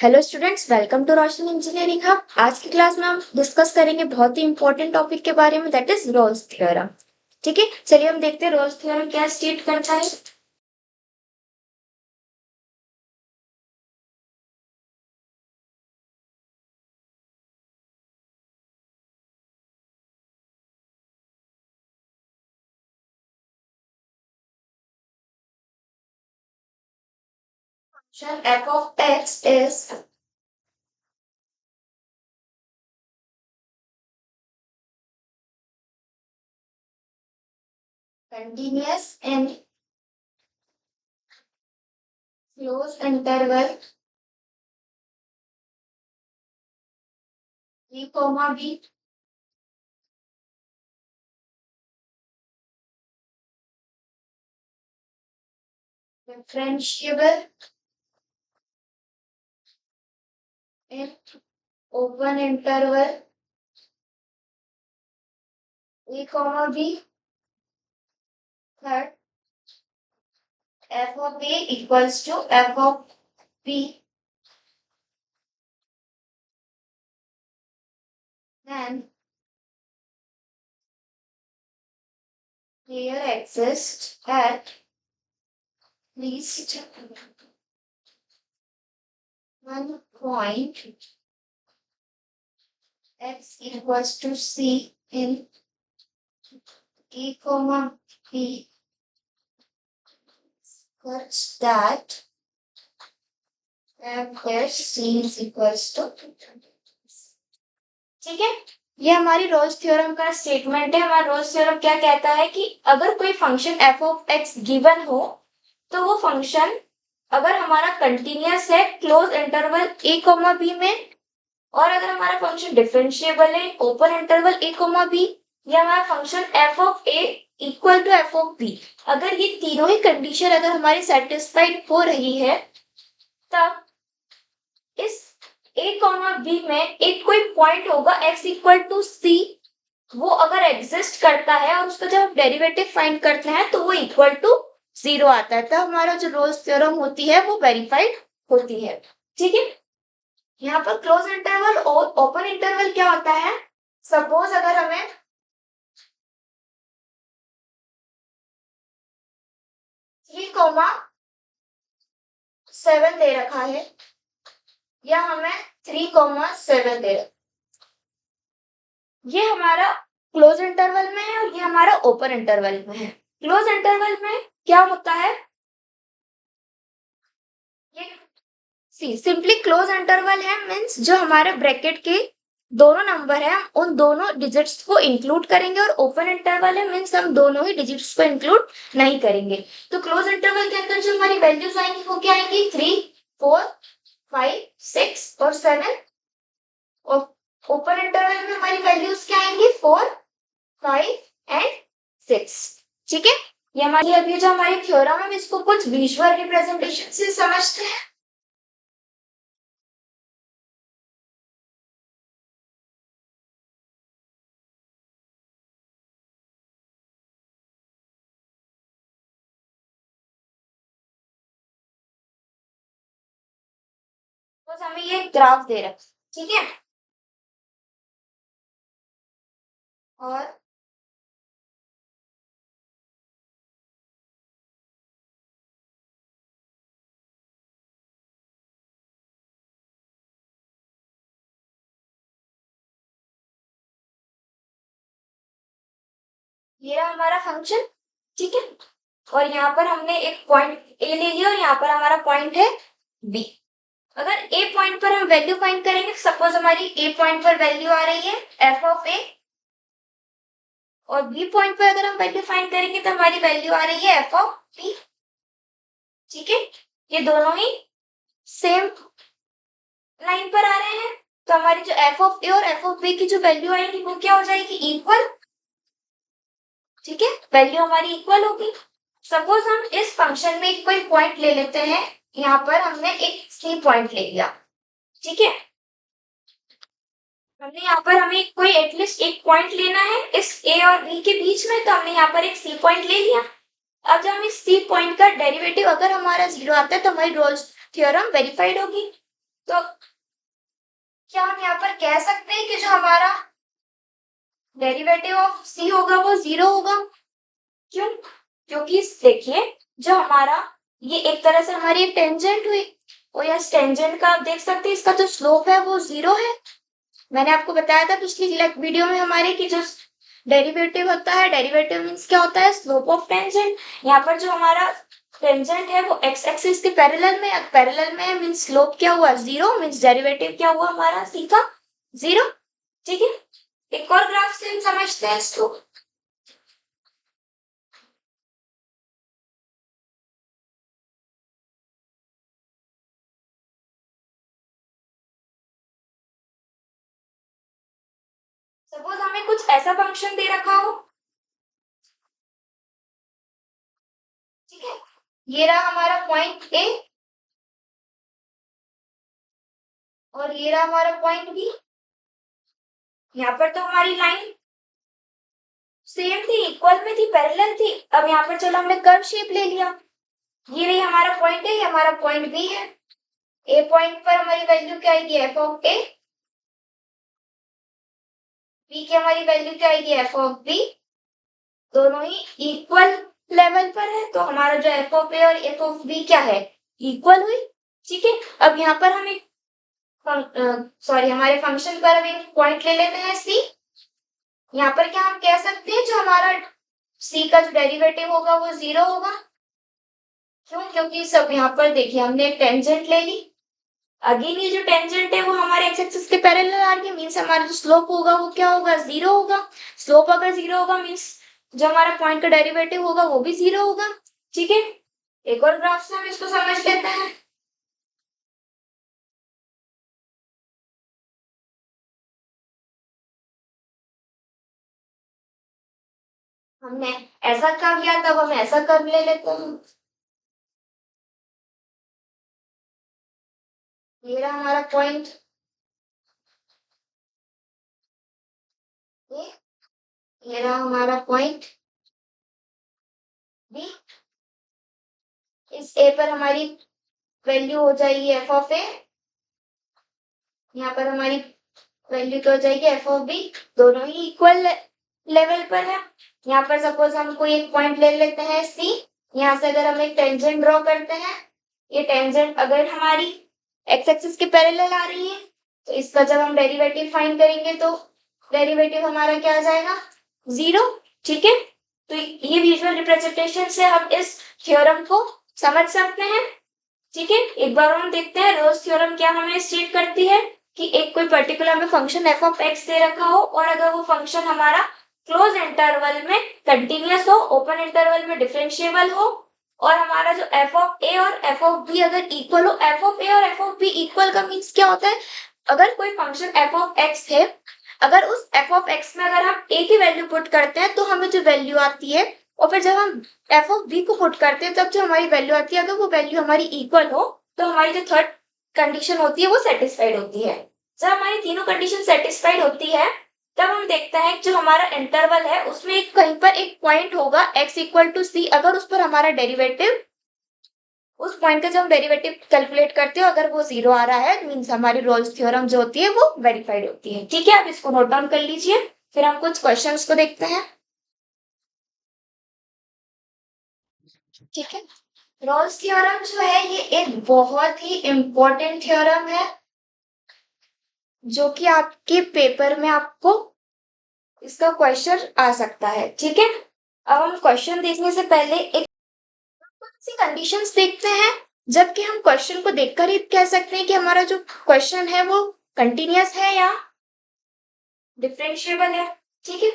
Hello students, welcome to Roshan engineering hub. आज की class में हम डिस्कस करेंगे बहुत ही इंपॉर्टेंट टॉपिक के बारे में, दैट इज रोल्स थ्योरम। ठीक है, चलिए हम देखते हैं रोल्स थ्योरम क्या स्टेट करता है। Function f of x is continuous in close interval b comma b differentiable in open interval a comma b. Third, f of a equals to f of b. Then here exists at least one point x equals to c in a comma b such that f dash c is equals to। ठीक है, ये हमारी Rolle's theorem का statement है। हमारा Rolle's theorem क्या कहता है कि अगर कोई function f of x given हो तो वो फंक्शन अगर हमारा कंटिन्यूअस है close interval a comma b में, और अगर हमारा फंक्शन डिफरेंशिएबल है open interval a comma b, या हमारा function f of a equal to f of b, अगर ये तीनों ही कंडीशन अगर हमारी सेटिस्फाइड हो रही है, तब इस ए कॉमा बी में एक कोई पॉइंट होगा x इक्वल टू सी, वो अगर एग्जिस्ट करता है और उसका जब हम डेरिवेटिव फाइंड करते हैं तो वो इक्वल टू जीरो आता है, तब हमारा जो रोल्स थ्योरम होती है वो वेरीफाइड होती है। ठीक है, यहाँ पर क्लोज इंटरवल और ओपन इंटरवल क्या होता है। सपोज अगर हमें थ्री कॉमा सेवन दे रखा है, या हमें थ्री कॉमा सेवन दे रखा, ये हमारा क्लोज इंटरवल में है और ये हमारा ओपन इंटरवल में है। क्लोज इंटरवल में क्या होता है, ये सी सिंपली क्लोज इंटरवल है मींस जो हमारे ब्रैकेट के दोनों नंबर है हम उन दोनों डिजिट्स को इंक्लूड करेंगे, और ओपन इंटरवल है मींस हम दोनों ही डिजिट्स को इंक्लूड नहीं करेंगे। तो क्लोज इंटरवल के अंदर जो हमारी वैल्यूज आएंगी वो क्या आएंगी, 3, 4, 5, 6 और 7। और ओपन इंटरवल में हमारी वैल्यूज क्या आएंगी, 4, 5 एंड 6। ठीक है, ये हमारी अभी जो हमारी थ्योरम है हम इसको कुछ विजुअल रिप्रेजेंटेशन से समझते हैं। तो हमें ये ग्राफ दे रखा है, ठीक है, और ये रहा हमारा फंक्शन। ठीक है, और यहाँ पर हमने एक पॉइंट ए ले लिया और यहाँ पर हमारा पॉइंट है बी। अगर ए पॉइंट पर हम वैल्यू फाइंड करेंगे, सपोज हमारी ए पॉइंट पर वैल्यू आ रही है एफ ऑफ ए, और बी पॉइंट पर अगर हम वैल्यू फाइंड करेंगे तो हमारी वैल्यू आ रही है एफ ऑफ बी। ठीक है, ये दोनों ही सेम लाइन पर आ रहे हैं, तो हमारी जो एफ ऑफ ए और एफ ऑफ बी की जो वैल्यू आएगी वो क्या हो जाएगी, इक्वल। ठीक है, वैल्यू हमारी इक्वल होगी। सपोज हम इस फंक्शन में एक कोई पॉइंट ले लेते हैं, यहाँ पर हमने एक सी पॉइंट ले लिया। ठीक है, हमने यहाँ पर हमें कोई एटलीस्ट एक पॉइंट लेना है इस ए और बी के बीच में, तो हमने यहाँ पर एक सी पॉइंट ले लिया। अब जब हम इस सी पॉइंट का डेरिवेटिव अगर हमारा जीरो आता है तो हमारी रोल्स थ्योरम वेरीफाइड होगी। तो क्या हम यहाँ पर कह सकते हैं कि जो हमारा डेरिवेटिव ऑफ सी होगा वो 0 होगा? क्यों? क्योंकि देखिए, जो हमारा ये एक तरह से हमारी एक टेंजेंट हुई, और यह टेंजेंट का आप देख सकते हैं इसका जो स्लोप है वो 0 है। मैंने आपको बताया था पिछली वीडियो में हमारे कि जो डेरिवेटिव होता है, डेरिवेटिव मीन्स क्या होता है? Slope of tangent. यहाँ पर जो हमारा टेंजेंट है वो एक्स एक्सिस के पैरेलल में, पैरेलल में मीन्स स्लोप क्या हुआ? 0, मीन्स डेरिवेटिव क्या हुआ हमारा सी का? 0। ठीक है, एक और ग्राफ से हम समझते हैं इसको। सपोज हमें कुछ ऐसा फंक्शन दे रखा हो, ठीक है, ये रहा हमारा पॉइंट ए और ये रहा हमारा पॉइंट बी। यहाँ पर तो हमारी लाइन सेम थी, इक्वल में थी, पैरेलल थी। अब यहाँ पर चलो हमने कर्व शेप ले लिया। ये रही हमारा पॉइंट ए, हमारा पॉइंट बी है। ए पॉइंट पर हमारी वैल्यू क्या आएगी? F of A. बी की हमारी वैल्यू क्या आएगी? F of b. दोनों ही इक्वल लेवल पर है, तो हमारा जो एफ ऑफ ए और एफ ऑफ बी क्या है? इक्वल हुई। ठीक है, अब यहाँ पर हम एक सॉरी हमारे फंक्शन पर अब एक पॉइंट ले लेते हैं सी। यहाँ पर क्या हम कह सकते हैं जो हमारा सी का जो डेरिवेटिव होगा वो 0 होगा? क्यों? क्योंकि सब यहाँ पर देखिए हमने एक टेंजेंट ले ली। अगेन ये जो टेंजेंट है वो हमारे एक्स एक्सिस के पैरेलल आ रही है, मींस हमारा जो स्लोप होगा वो क्या होगा? 0 होगा। स्लोप अगर 0 होगा मींस जो हमारा पॉइंट का डेरिवेटिव होगा वो भी 0 होगा। ठीक है, एक और ग्राफ से हम इसको समझ लेते हैं। हमने ऐसा कर लिया, तब हम ऐसा कर ले लेते हैं। ये रहा हमारा पॉइंट ए, ये रहा हमारा पॉइंट बी। इस ए पर हमारी वैल्यू हो जाएगी एफ ऑफ ए, यहाँ पर हमारी वैल्यू क्या हो जाएगी? F of b. दोनों ही इक्वल लेवल पर है। यहाँ पर सपोज हम कोई एक पॉइंट ले लेते हैं सी। यहाँ से अगर हम एक टेंजेंट ड्रॉ करते हैं, ये टेंजेंट अगर हमारी एक्स एक्सिस के पैरेलल आ रही है, तो इसका जब हम डेरिवेटिव फाइंड करेंगे तो डेरिवेटिव हमारा क्या आ जाएगा? 0। ठीक है, तो ये विजुअल रिप्रेजेंटेशन से हम इस थ्योरम को समझ सकते हैं। ठीक है, एक बार हम देखते हैं रोल्स थ्योरम क्या हमें स्टेट करती है कि एक कोई पर्टिकुलर में फंक्शन एफ ऑफ एक्स दे रखा हो, और अगर वो फंक्शन हमारा क्लोज इंटरवल में कंटिन्यूअस हो, ओपन इंटरवल में डिफरेंशिएबल हो, और हमारा जो एफ ऑफ ए और एफ ऑफ बी अगर इक्वल हो। एफ ऑफ ए और एफ ऑफ बी इक्वल का मीन्स क्या होता है? अगर कोई फंक्शन एफ ऑफ एक्स है, अगर उस एफ ऑफ एक्स में अगर हम ए की वैल्यू पुट करते हैं तो हमें जो वैल्यू आती है, और फिर जब हम एफ ऑफ बी को पुट करते हैं तब जो हमारी वैल्यू आती है, अगर वो वैल्यू हमारी इक्वल हो तो हमारी जो थर्ड कंडीशन होती है वो सेटिस्फाइड होती है। जब हमारी तीनों कंडीशन सेटिस्फाइड होती है, तब हम देखते हैं कि जो हमारा इंटरवल है उसमें कहीं पर एक पॉइंट होगा x इक्वल टू सी। अगर उस पर हमारा डेरिवेटिव, उस पॉइंट का जब हम डेरिवेटिव कैलकुलेट करते हो अगर वो 0 आ रहा है, मीन्स हमारी रोल्स थ्योरम जो होती है वो वेरीफाइड होती है। ठीक है, आप इसको नोट डाउन कर लीजिए, फिर हम कुछ क्वेश्चंस को देखते हैं। ठीक है, रोल्स थ्योरम जो है ये एक बहुत ही इंपॉर्टेंट थ्योरम है, जो कि आपके पेपर में आपको इसका क्वेश्चन आ सकता है। ठीक है, अब हम क्वेश्चन देखने से पहले एक सी कंडीशंस देखते हैं, जबकि हम क्वेश्चन को देखकर ही कह सकते हैं कि हमारा जो क्वेश्चन है वो कंटिन्यूअस है या डिफरेंशिएबल है। ठीक है,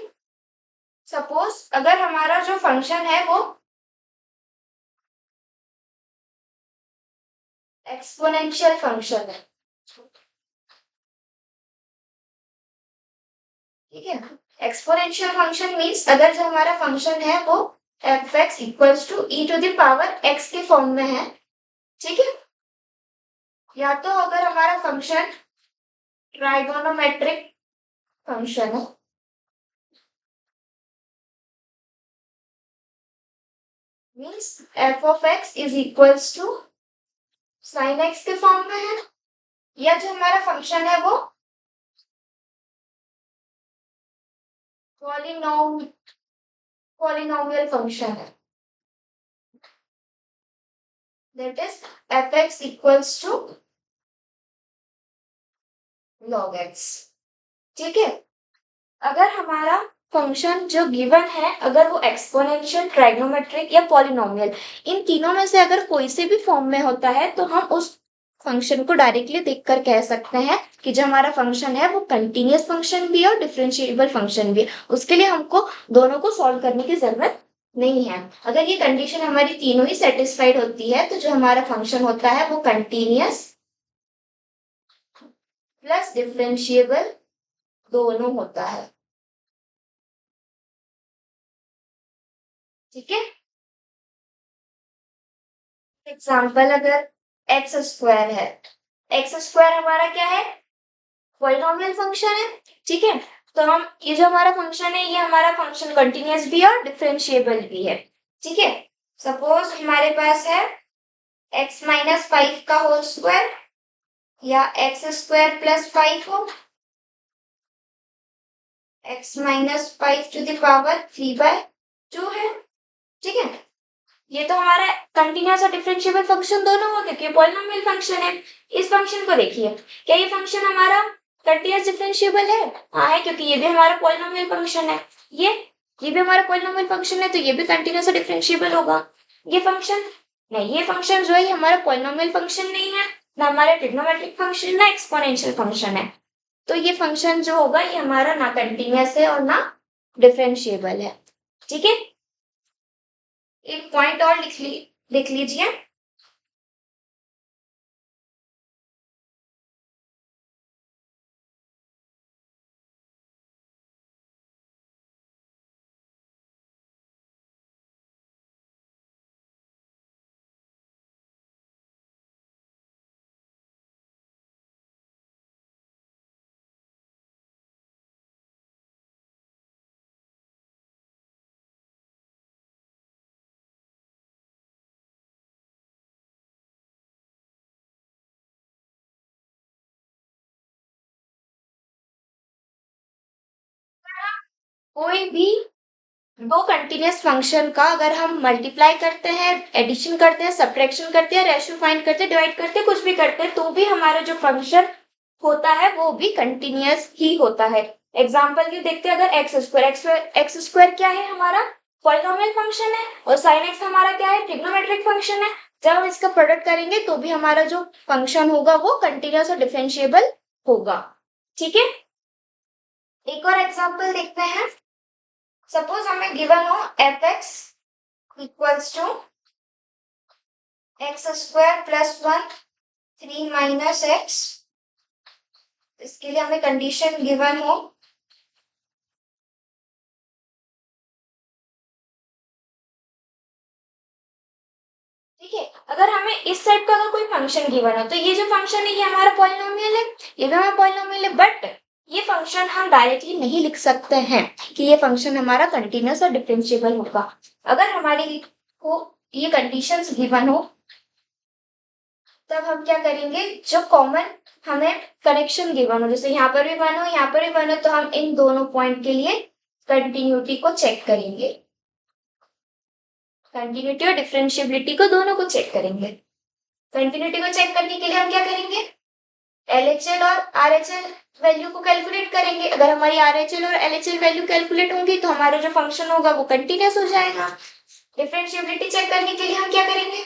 सपोज अगर हमारा जो फंक्शन है वो एक्सपोनेंशियल फंक्शन है, ठीक है, एक्सपोनेंशियल फंक्शन मीन्स अगर जो हमारा फंक्शन है वो f x equals to e to the power x के फॉर्म में है। ठीक है, या तो अगर हमारा फंक्शन ट्राइगोनोमेट्रिक फंक्शन है, means f of x is equals to sine x के फॉर्म में है, या जो हमारा फंक्शन है वो पॉलिनोमियल फंक्शन है, that is f(x) equals to log x। ठीक है, अगर हमारा फंक्शन जो गिवन है अगर वो एक्सपोनेंशियल, ट्राइग्नोमेट्रिक या पॉलिनोमियल इन तीनों में से अगर कोई से भी फॉर्म में होता है तो हम उस फंक्शन को डायरेक्टली देखकर कह सकते हैं कि जो हमारा फंक्शन है वो कंटिन्यूअस फंक्शन भी है और डिफरेंशिएबल फंक्शन भी है। उसके लिए हमको दोनों को सॉल्व करने की जरूरत नहीं है। अगर ये कंडीशन हमारी तीनों ही सेटिस्फाइड होती है तो जो हमारा फंक्शन होता है वो कंटिन्यूअस प्लस डिफरेंशिएबल दोनों होता है। ठीक है, एग्जाम्पल अगर एक्स स्क्वायर है, एक्स स्क्वायर हमारा क्या है, पॉलिनोमियल फंक्शन है। ठीक है, तो हम ये जो हमारा फंक्शन है ये हमारा फंक्शन कंटिन्यूअस भी है और डिफरेंशिएबल भी है। ठीक है, सपोज हमारे पास है x-5 का होल स्क्वायर या x² प्लस 5 हो, x-5 टू द पावर 3/2 है। ठीक है, ये तो हमारा कंटिन्यूअस और डिफरेंशिएबल फंक्शन दोनों हो क्योंकि पॉलिनोमियल फंक्शन है। इस फंक्शन को देखिए, क्या ये फंक्शन हमारा कंटिन्यूअस डिफरेंशिएबल है? हाँ है, क्योंकि ये भी हमारा पॉलिनोमियल फंक्शन है। ये भी हमारा पॉलिनोमियल फंक्शन है तो ये भी कंटिन्यूअस और डिफरेंशिएबल होगा। ये फंक्शन नहीं, ये फंक्शन जो है हमारा पॉलिनोमियल फंक्शन नहीं है, ना हमारा ट्रिग्नोमेट्रिक फंक्शन, ना एक्सपोनेंशियल फंक्शन है। तो ये फंक्शन जो होगा ये हमारा ना कंटिन्यूअस है और ना डिफरेंशिएबल है। ठीक है, एक पॉइंट और लिख लीजिए, कोई भी दो कंटिन्यूअस फंक्शन का अगर हम मल्टीप्लाई करते हैं, एडिशन करते हैं, सब्ट्रैक्शन करते हैं, रेशियो फाइंड करते हैं, डिवाइड करते हैं, कुछ भी करते हैं तो भी हमारा जो फंक्शन होता है वो भी कंटिन्यूअस ही होता है। एग्जाम्पल की देखते हैं, अगर एक्स स्क्वायर क्या है हमारा पॉलिनोमियल फंक्शन है और साइन एक्स हमारा क्या है, ट्रिग्नोमेट्रिक फंक्शन है। जब हम इसका प्रोडक्ट करेंगे तो भी हमारा जो फंक्शन होगा वो कंटिन्यूअस और डिफरेंशिएबल होगा। ठीक है, एक और एग्जाम्पल देखते हैं। सपोज हमें गिवन हो f(x) equals to x² plus 1 3 - x। इसके लिए हमें कंडीशन गिवन हो ठीक है, अगर हमें इस सेट का अगर कोई फंक्शन गिवन हो तो ये जो फंक्शन है ये हमारा पॉलिनोमियल है, ये भी हमारा पॉलिनोमियल है, बट ये फंक्शन हम डायरेक्टली नहीं लिख सकते हैं कि ये फंक्शन हमारा कंटिन्यूअस और डिफरेंशिएबल होगा। अगर हमारी को ये कंडीशंस गिवन हो तब हम क्या करेंगे, जो कॉमन हमें कनेक्शन गिवन हो, जैसे यहाँ पर भी वन हो यहाँ पर भी वन हो, तो हम इन दोनों पॉइंट के लिए कंटिन्यूटी को चेक करेंगे, कंटिन्यूटी और डिफरेंशिएबिलिटी को दोनों को चेक करेंगे। कंटिन्यूटी को चेक करने के लिए हम क्या करेंगे, LHL और RHL वैल्यू को कैलकुलेट करेंगे। अगर हमारी RHL और LHL वैल्यू कैलकुलेट होंगी तो हमारा जो फंक्शन होगा वो कंटिन्यूअस हो जाएगा। डिफरेंशिएबिलिटी चेक करने के लिए हम क्या करेंगे,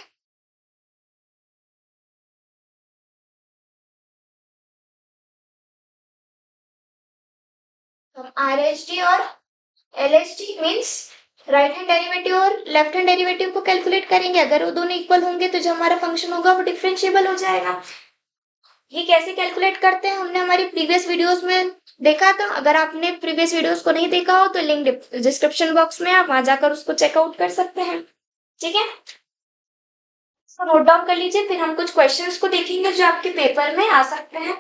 हम RHD और LHD means right hand derivative और लेफ्ट हैंड डेरिवेटिव को कैलकुलेट करेंगे। अगर वो दोनों इक्वल होंगे तो जो हमारा फंक्शन होगा वो डिफरेंशिएबल हो जाएगा। ये कैसे कैलकुलेट करते हैं हमने हमारी प्रीवियस वीडियोस में देखा था। अगर आपने प्रीवियस वीडियोस को नहीं देखा हो तो लिंक डिस्क्रिप्शन बॉक्स में आप वहां जाकर उसको चेकआउट कर सकते हैं। ठीक है, इसको नोट डाउन कर लीजिए, फिर हम कुछ क्वेश्चंस को देखेंगे जो आपके पेपर में आ सकते हैं।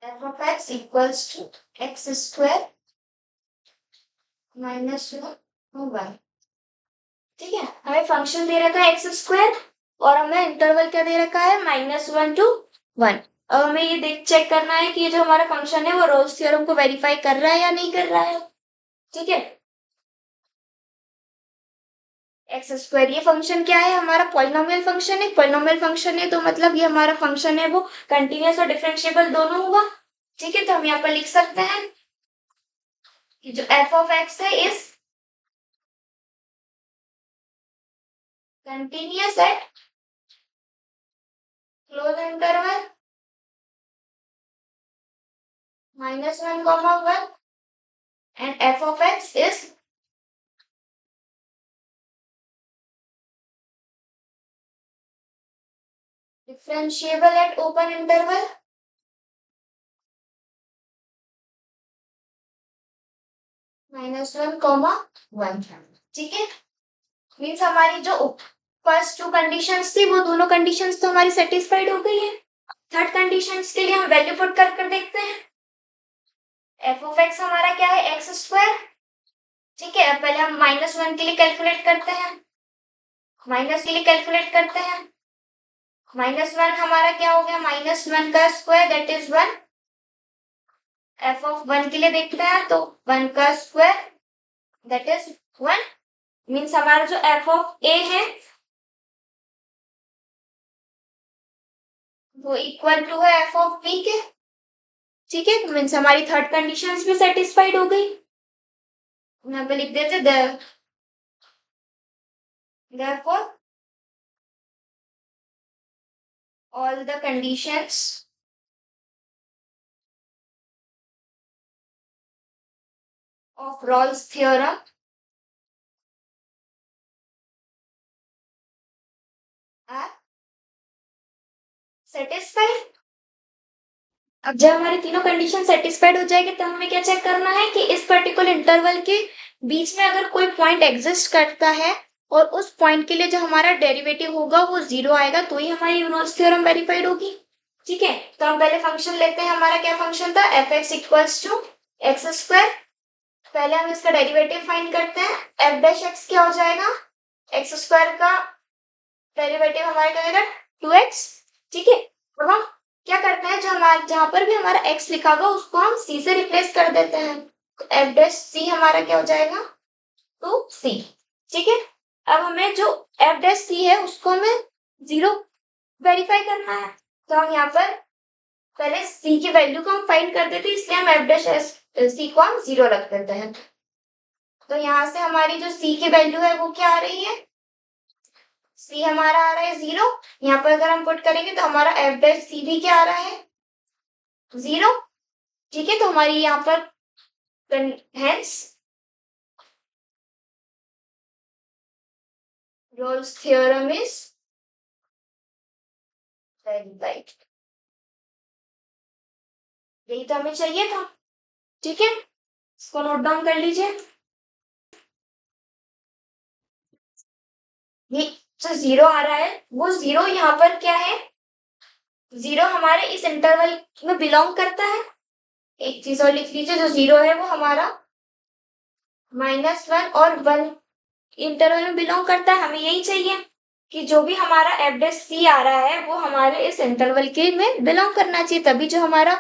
F of x equals to x square minus one. ठीक है, हमें फंक्शन दे रखा है एक्स स्क्वायर और हमें इंटरवल क्या दे रखा है -1 to 1। अब हमें ये देख चेक करना है कि ये जो हमारा फंक्शन है वो रोल्स थ्योरम को वेरीफाई कर रहा है या नहीं कर रहा है। ठीक है, एक्स स्क्वायर ये फंक्शन क्या है, हमारा पॉलिनोमियल फंक्शन है। पॉलिनोमियल फंक्शन है तो मतलब ये हमारा फंक्शन है वो कंटिन्यूअस और डिफरेंशिएबल दोनों होगा। ठीक है, तो हम यहाँ पर लिख सकते हैं कि जो एफ ऑफ एक्स है इस continuous at close interval -1, and f of x is differentiable at open interval -1, 1। ठीक है, मीन्स हमारी जो फर्स्ट टू कंडीशंस थी वो दोनों कंडीशंस तो हमारी सेटिस्फाइड हो गई है। थर्ड कंडीशंस के लिए हम वैल्यू पुट कर कर देखते हैं। एफ ऑफ एक्स हमारा क्या है, एक्स स्क्वायर। ठीक है, अब पहले हम -1 के लिए कैलकुलेट करते हैं। माइनस के लिए कैलकुलेट करते हैं। -1 हमारा क्या हो गया, -1 का square that is 1। F of 1 के लिए देखते हैं तो 1 का स्क्वायर दैट इज 1। मीन्स हमारा जो एफ ऑफ ए है वो इक्वल टू है एफ ऑफ बी के। ठीक है, मीन्स हमारी थर्ड कंडीशंस भी सेटिस्फाइड हो गई। यहाँ पे लिख देते therefore all the conditions of Rolle's theorem are satisfied। अब जब हमारी तीनों कंडीशन सेटिस्फाइड हो जाएगी तब हमें क्या चेक करना है कि इस पर्टिकुलर इंटरवल के बीच में अगर कोई पॉइंट एग्जिस्ट करता है और उस पॉइंट के लिए जो हमारा डेरिवेटिव होगा वो 0 आएगा तो ही हमारी रोल्स थ्योरम वेरीफाइड होगी। ठीक है, तो हम पहले फंक्शन लेते हैं। हमारा क्या फंक्शन था, f x equals to x square. पहले हम इसका डेरिवेटिव फाइंड करते हैं। एफ डैश एक्स क्या हो जाएगा, एक्स स्क्वायर का डेरिवेटिव हमारे क्या होगा 2x। ठीक है, अब हम क्या करते हैं, जो हमारा जहां पर भी हमारा x लिखा होगा उसको हम c से रिप्लेस कर देते हैं। तो एफ डैश सी हमारा क्या हो जाएगा 2c। ठीक है, अब हमें जो एफ डैश सी है उसको हमें 0 वेरीफाई करना है। तो हम यहाँ पर पहले c की वैल्यू को हम फाइंड कर देते हैं, इसलिए हम एफ डैश सी को हम 0 रख देते हैं। तो यहाँ से हमारी जो c की वैल्यू है वो क्या आ रही है, सी हमारा आ रहा है 0। यहाँ पर अगर हम पुट करेंगे तो हमारा एफ डैश सी भी क्या आ रहा है 0। ठीक है, तो हमारी यहाँ पर hence Rolle's theorem is verified. यही तो हमें चाहिए था। ठीक है, इसको नोट डाउन कर लीजिए। ये जो 0 आ रहा है वो 0 यहाँ पर क्या है, 0 हमारे इस इंटरवल में बिलोंग करता है। एक चीज और लिख लीजिए, जो 0 है वो हमारा -1 और 1 इंटरवल में बिलोंग करता है। हमें यही चाहिए कि जो भी हमारा एफ डैश सी आ रहा है वो हमारे इस इंटरवल के में बिलोंग करना चाहिए, तभी जो हमारा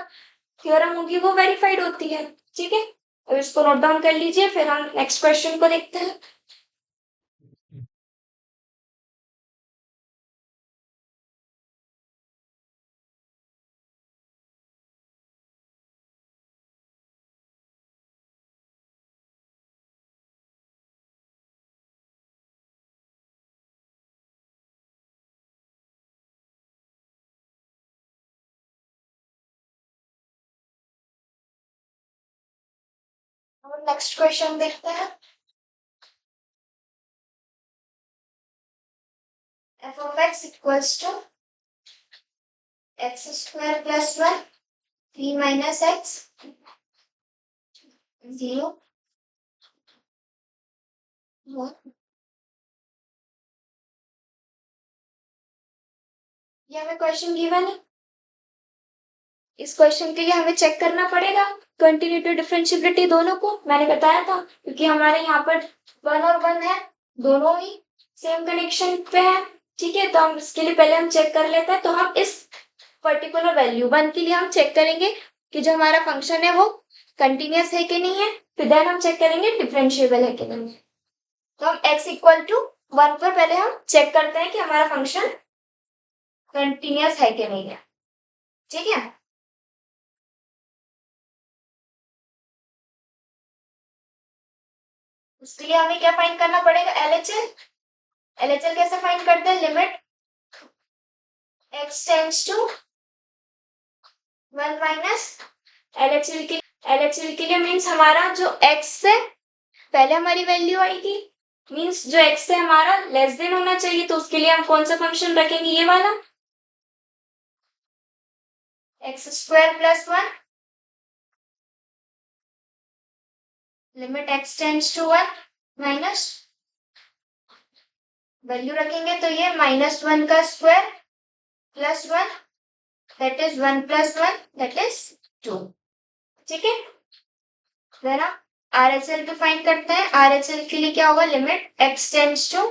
थ्योरम होगी वो वेरीफाइड होती है। ठीक है, अब इसको नोट डाउन कर लीजिए, फिर हम नेक्स्ट क्वेश्चन को देखते हैं। हम नेक्स्ट क्वेश्चन देखते हैं। F of x equals to x square plus 1 3 minus x 0 ये हमें क्वेश्चन गिवन है। इस क्वेश्चन के लिए हमें चेक करना पड़ेगा कंटिन्यूटी डिफरेंशिएबिलिटी दोनों को, मैंने बताया था, क्योंकि हमारे यहाँ पर 1 और 1 है, दोनों ही सेम कनेक्शन पे है। ठीक है, तो हम इसके लिए पहले हम चेक कर लेते हैं। तो हम इस पर्टिकुलर वैल्यू 1 के लिए हम चेक करेंगे कि जो हमारा फंक्शन है वो कंटिन्यूअस है कि नहीं है, फिर देन हम चेक करेंगे डिफरेंशिएबल है कि नहीं है। तो हम x इक्वल टू 1 पर पहले हम चेक करते हैं कि हमारा फंक्शन कंटिन्यूअस है कि नहीं है। ठीक है, उसके लिए हमें क्या फाइंड करना पड़ेगा, एलएचएल। एलएचएल कैसे फाइंड करते हैं, limit x tends to 1 minus LHL के लिए मीन्स हमारा जो x से पहले हमारी वैल्यू आएगी, मीन्स जो x से हमारा लेस देन होना चाहिए, तो उसके लिए हम कौन सा फंक्शन रखेंगे, ये वाला x square plus 1 limit x tends to 1 minus value रखेंगे तो ये -1 का square plus 1 that is 1 plus 1 that is 2। ठीक है, जरा आरएचएल को फाइंड करते हैं। आरएचएल के लिए क्या होगा, limit x tends to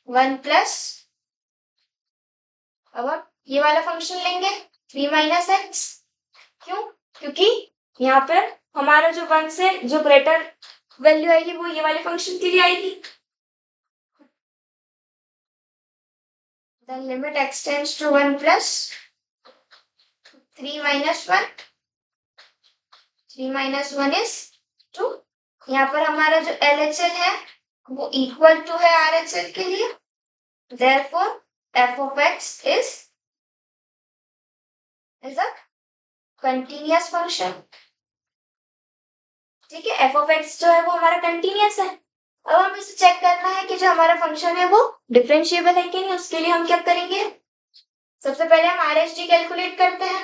1 plus, अब हम ये वाला फंक्शन लेंगे 3 माइनस एक्स। क्यों, क्योंकि यहाँ पर हमारा जो 1 से जो ग्रेटर वैल्यू आएगी वो ये वाले फंक्शन के लिए आएगी। then limit x tends to 1 plus 3 minus 1, 3 minus 1 is 2। यहाँ पर हमारा जो LHL है वो इक्वल टू है RHL के लिए, therefore f of x is a continuous function। ठीक है, f of x जो है वो हमारा कंटिन्यूस है। अब हम इसे चेक करना है कि जो हमारा फंक्शन है वो डिफरेंशिएबल है कि नहीं। उसके लिए हम क्या करेंगे, सबसे पहले हम RHD कैलकुलेट करते हैं।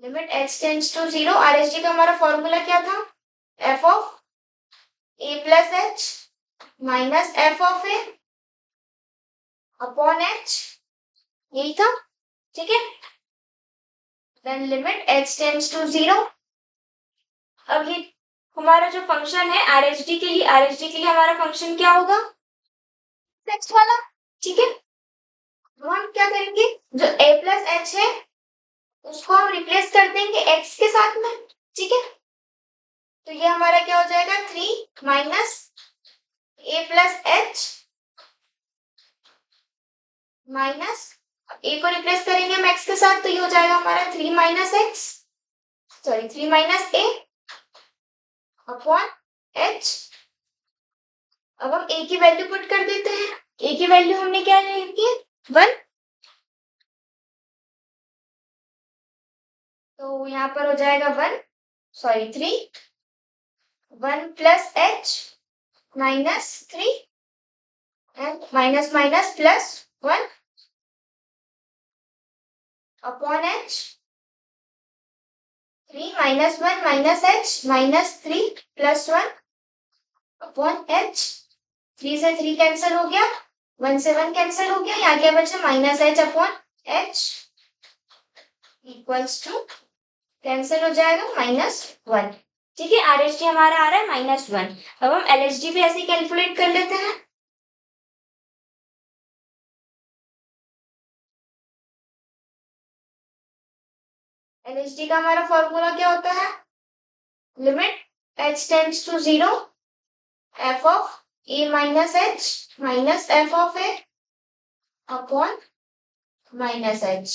Limit h tends to 0, RHD का हमारा फॉर्मूला क्या था, f of a plus h minus f of a upon h, यही था। ठीक है, then limit h tends to 0। अब ये हमारा जो फंक्शन है आरएचडी के लिए हमारा फंक्शन क्या होगा, नेक्स्ट वाला। ठीक है, तो हम क्या करेंगे, जो a प्लस एच है उसको हम रिप्लेस कर देंगे x के साथ में। ठीक है, तो ये हमारा क्या हो जाएगा, 3 minus a plus h minus a को रिप्लेस करेंगे हम x के साथ, तो ये हो जाएगा हमारा 3 minus x, sorry 3 minus a upon h। अब हम a की वैल्यू पुट कर देते हैं। a की वैल्यू हमने क्या ली है, 1, तो यहाँ पर हो जाएगा 1 sorry 3, 1 plus h minus 3 and minus minus plus 1 upon h, 3 minus 1 minus h minus 3 plus 1 upon h। 3 से 3 कैंसिल हो गया, 1 से 1 कैंसिल हो गया, यहाँ क्या बचा minus h upon h equals to cancel हो जाएगा -1। ठीक है, आरएचडी हमारा आ रहा है -1। अब हम एलएचडी भी ऐसे ही कैलकुलेट कर लेते हैं। एलएचडी का हमारा फॉर्मूला क्या होता है, limit h tends to 0 f of a minus h minus f of a upon minus h,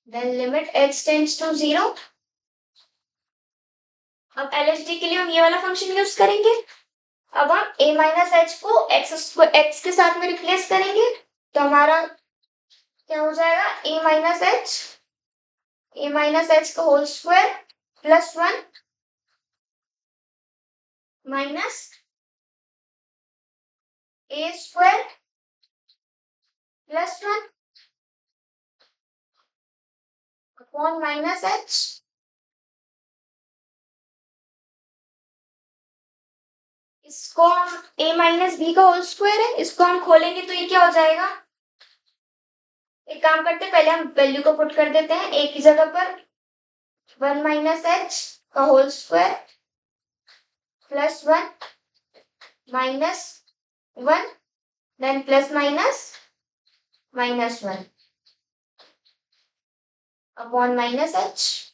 then limit h tends to 0। अब एलएचडी के लिए हम ये वाला फंक्शन यूज करेंगे। अब हम a माइनस एच को x के साथ में रिप्लेस करेंगे, तो हमारा क्या हो जाएगा, a माइनस एच का whole square plus 1 minus a square plus 1 upon minus h. इसको हम a माइनस बी का होल स्क्वायर है, इसको हम खोलेंगे तो ये क्या हो जाएगा, एक काम करते हैं, पहले हम वैल्यू को पुट कर देते हैं ए की जगह पर 1 माइनस एच का whole square plus 1 minus 1 then plus minus -1 upon minus H.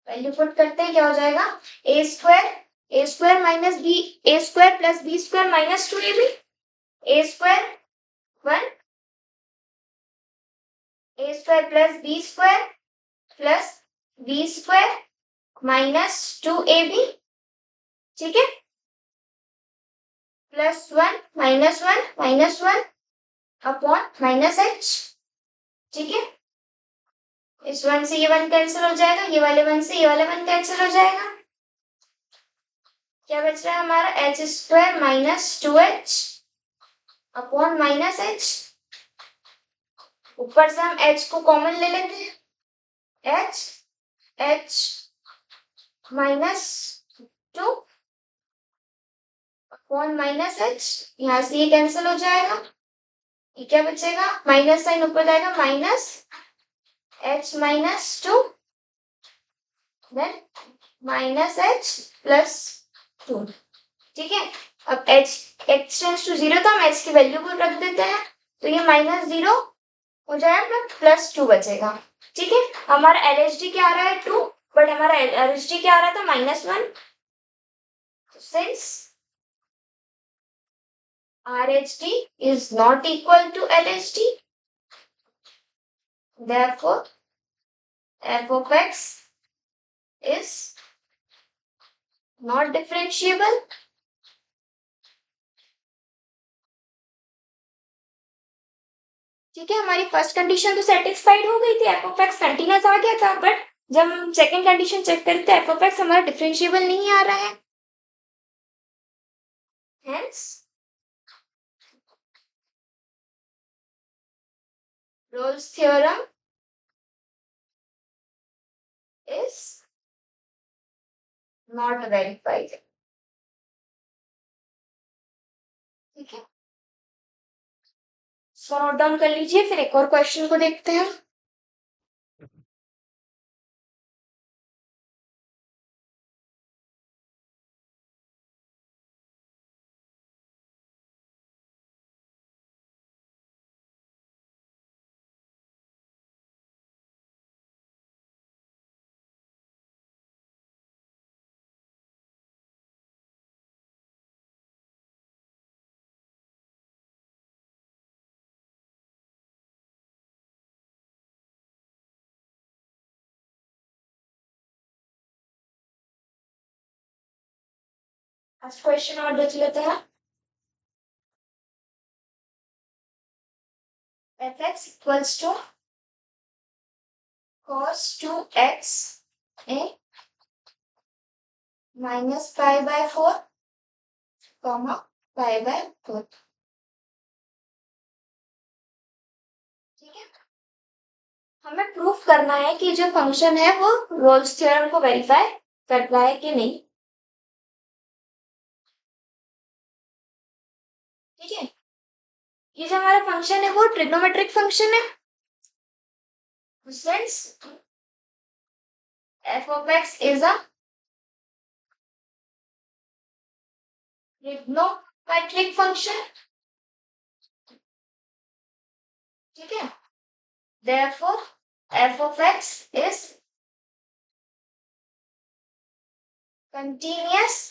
Value put करते हैं, क्या हो जाएगा A square minus B A square plus B square minus 2ab A square 1 A square plus B square plus B square minus 2ab, ठीक है, plus 1 upon minus H, ठीक है। इस 1 से ये 1 कैंसिल हो जाएगा, ये वाले 1 से ये वाला 1 कैंसिल हो जाएगा। क्या बच रहा है हमारा H square minus 2h upon minus H. ऊपर से हम h को कॉमन ले लेते हैं, h minus 2 upon minus H, यहाँ से ये कैंसिल हो जाएगा, ये क्या बचेगा, माइनस साइन ऊपर जाएगा, minus h minus 2 then minus h plus 2, ठीक है। अब h टेंड्स टू 0 तो हम h की वैल्यू को रख देते हैं, तो ये -0 हो जाएगा प्लस 2 बचेगा, ठीक है। हमारा LHD क्या आ रहा है 2, बट हमारा LHD क्या आ रहा था -1। Since RHD is not equal to LHD, therefore f of x is not differentiable। ठीक है, हमारी फर्स्ट कंडीशन तो सेटिस्फाइड हो गई थी, एफ ऑफ एक्स कंटिन्यूस आ गया था, बट जब हम सेकंड कंडीशन चेक करते हैं एफ ऑफ एक्स हमारा डिफरेंशिएबल नहीं आ रहा है। Hence Rolle's theorem is not verified, ठीक है। सो नोट डाउन कर लीजिए, फिर एक और क्वेश्चन को देखते हैं। फर्स्ट क्वेश्चन और देख लेते हैं। F x equals to cos 2x a minus pi by 4 comma pi by 4, ठीक है। हमें प्रूफ करना है कि जो फंक्शन है वो रोल्स थ्योरम को वेरीफाई करता है कि नहीं, ठीक है। ये जो हमारा फंक्शन है वो ट्रिग्नोमेट्रिक फंक्शन है, since f of x is a trigonometric function, ठीक है। therefore f of x is continuous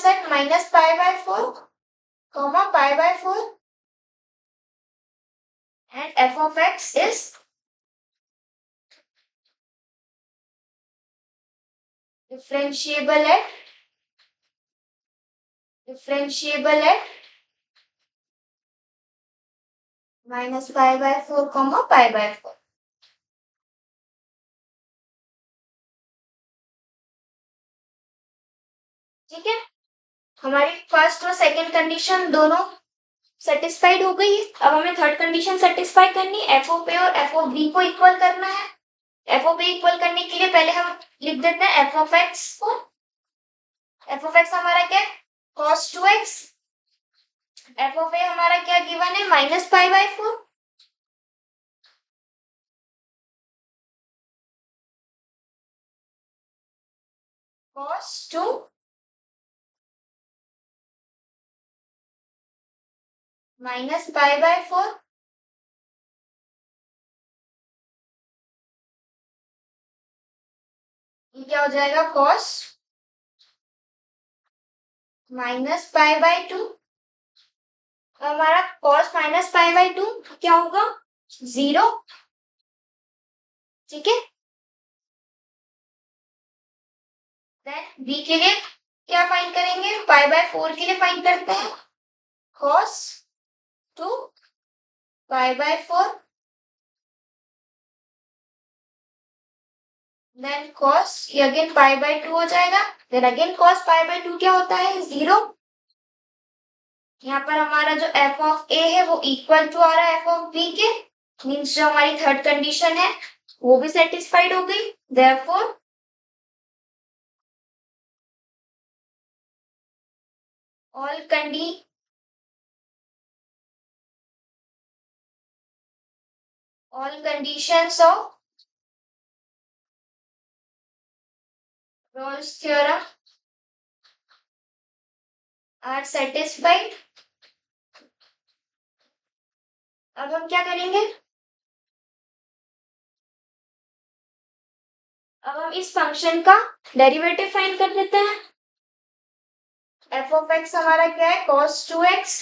at minus pi by 4 comma pi by 4, and f of x is differentiable at minus pi by 4 comma pi by 4, ठीक है। हमारी first और second condition दोनों satisfied हो गई है। अब हमें थर्ड कंडीशन सेटिस्फाई करनी है, एफ ऑफ ए और एफ ऑफ बी को इक्वल करना है। एफ ऑफ ए इक्वल करने के लिए पहले हम लिख देते हैं एफ ऑफ एक्स को एफ ऑफ एक्स हमारा क्या है, cos 2x। एफ ऑफ ए हमारा क्या गिवन है, -π/4। cos 2 -π/4। ये क्या हो जाएगा, cos -π/2। हमारा cos -π/2 क्या होगा, 0। ठीक है, देन बी के लिए क्या फाइंड करेंगे, π/4 के लिए फाइंड करते हैं, cos 2 π/4, देन cos ये अगेन π/2 हो जाएगा, देन अगेन cos π/2 क्या होता है, 0। यहाँ पर हमारा जो एफ ऑफ ए है वो इक्वल टू आ रहा है एफ ऑफ बी के, मीन्स जो हमारी थर्ड कंडीशन है वो भी सेटिस्फाइड हो गई। Therefore all conditions of Rolle's theorem are satisfied. अब हम क्या करेंगे, अब हम इस फंक्शन का डेरिवेटिव फाइंड कर लेते हैं। एफ ऑफ एक्स हमारा क्या है, cos 2x।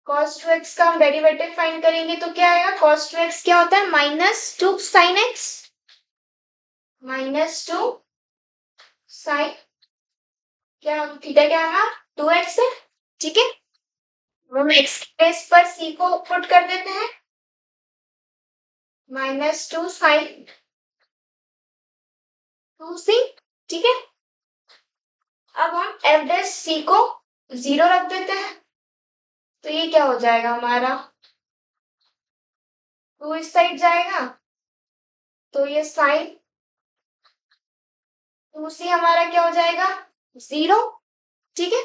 cos 2x का हम डेरिवेटिव फाइंड करेंगे तो क्या आएगा, cos 2x क्या होता है, -2 sin x, -2 sin क्या थीटा क्या है, 2x है। ठीक है, हम एक्स प्लेस पर c को पुट कर देते हैं, -2 sin 2c। ठीक है, अब हम एफ डैश सी को 0 रख देते हैं, तो ये क्या हो जाएगा हमारा, 2 इस साइड जाएगा तो ये साइन 2c हमारा क्या हो जाएगा, 0। ठीक है,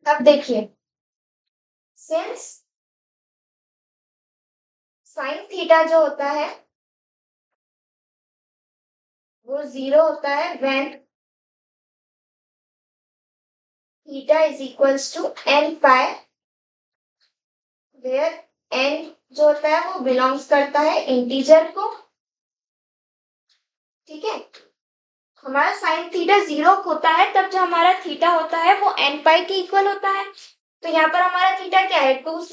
अब देखिए सिंस साइन थीटा जो होता है वो 0 होता है when theta is equals to n pi, where n जो होता है वो बिलोंग्स करता है इंटीजर को। ठीक है, हमारा साइन थीटा 0 होता है तब जो हमारा थीटा होता है वो n पाई के इक्वल होता है। तो यहाँ पर हमारा थीटा क्या है, 2c,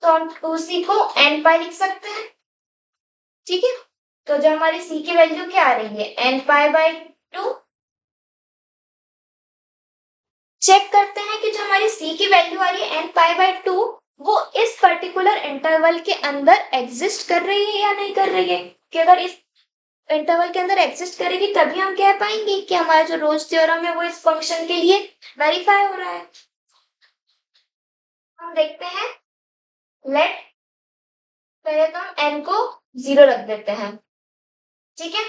तो हम 2c को n पाई लिख सकते हैं। ठीक है, तो जो हमारी c की वैल्यू क्या आ रही है, n पाई/2। चेक करते हैं कि जो हमारी c की वैल्यू आ रही है n पाई/2 वो इस पर्टिकुलर इंटरवल के अंदर एग्जिस्ट कर रही है या नहीं कर रही है। कि अगर इस इंटरवल के अंदर एग्जिस्ट करेगी तभी हम कह पाएंगे कि हमारा जो रोल्स थ्योरम है वो इस फंक्शन के लिए वेरीफाई हो रहा है। हम देखते हैं, लेट पहले तो हम n को 0 रख देते हैं। ठीक है,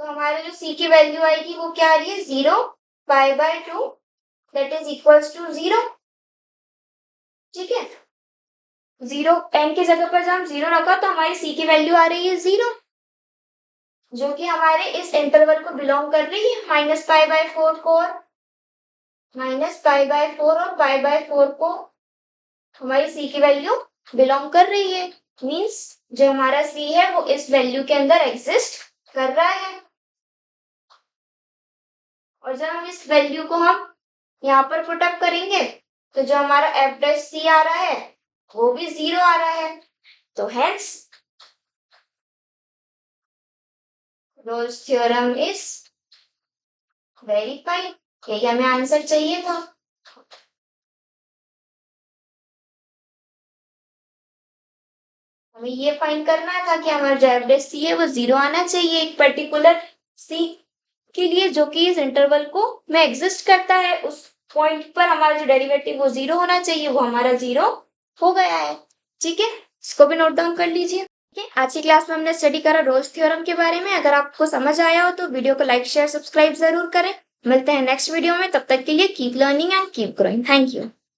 तो हमारे जो c की वैल्यू आएगी वो क्या आ रही है, 0 π/2 दैट इज इक्वल्स टू 0। ठीक है, 0 n की जगह पर जब हम 0 रखा तो हमारी c की वैल्यू आ रही है 0, जो कि हमारे इस इंटरवल को बिलोंग कर रही है, -π/4 को और -π/4 और π/4 को हमारी c की वैल्यू बिलोंग कर रही है। मींस जो हमारा c है वो इस वैल्यू के अंदर एग्जिस्ट कर रहा है। और जब हम इस वैल्यू को हम यहाँ पर पुट अप करेंगे तो जो हमारा एफ डैश सी आ रहा है वो भी 0 आ रहा है। तो hence Rolle's theorem is verified. यही हमें आंसर चाहिए था। हमें ये फाइंड करना था कि हमारा जो एफ डैश सी है वो 0 आना चाहिए एक पर्टिकुलर सी के लिए जो कि इस इंटरवल को में एग्जिस्ट करता है। उस पॉइंट पर हमारा जो डेरिवेटिव वो 0 होना चाहिए, वो हमारा 0 हो गया है। ठीक है, इसको भी नोट डाउन कर लीजिए। ठीक है, आज की क्लास में हमने स्टडी करा रोल्स थ्योरम के बारे में। अगर आपको समझ आया हो तो वीडियो को लाइक शेयर सब्सक्राइब जरूर करें। मिलते हैं नेक्स्ट वीडियो में, तब तक के लिए keep learning and keep growing. Thank you.